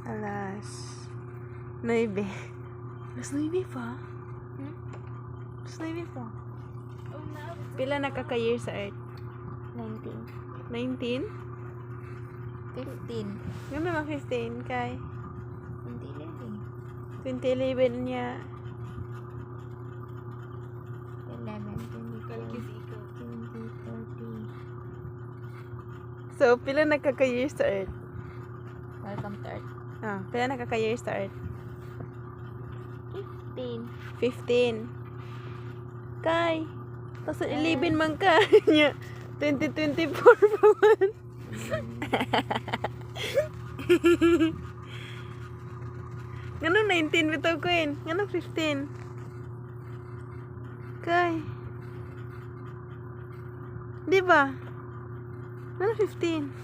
Alas 9. Alas 9 pa? Alas 9 pa. Pila nakaka-year sa Earth? 19. 19? 15. Yung naman 15 kay 2011. 2011 niya. 11, 20, 20, 30. So, pila nakaka-year sa Earth? Welcome to Earth. Pila nakaka-year sa Earth? 15. 15. Kay, tapos 11 man ka. Nya, 2024 pa man. Ngano 19 bitaw ko yun? Ngano 15? Kay, di ba? Ngano 15?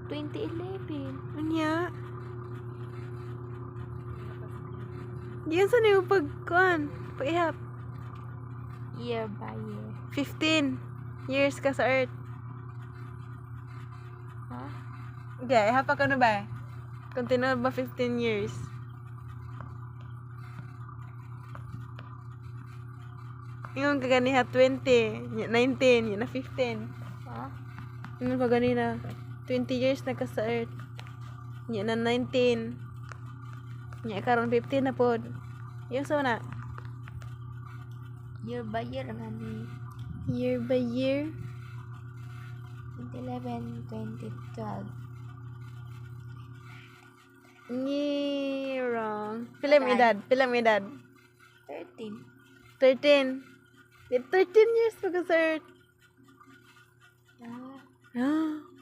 2011. Anya? Diyan sa niyo pagkuhan, pag-ihap. Year by year. 15 years ka sa Earth. Ha? Okay, ihap ka na ba? Continue ba 15 years? Yung kaganiha 20, 19, yun na 15. Ha? Yung pa ganina 20 years na ka sa Earth. Yun na 19. Nya karon 15 na pod. Yung so na Year by year gani. year by year 2011, 2012. ni wrong. Pila mo edad? Pila mo edad? 13. 13. 13 years pa ka sa Earth. Ah. Ah.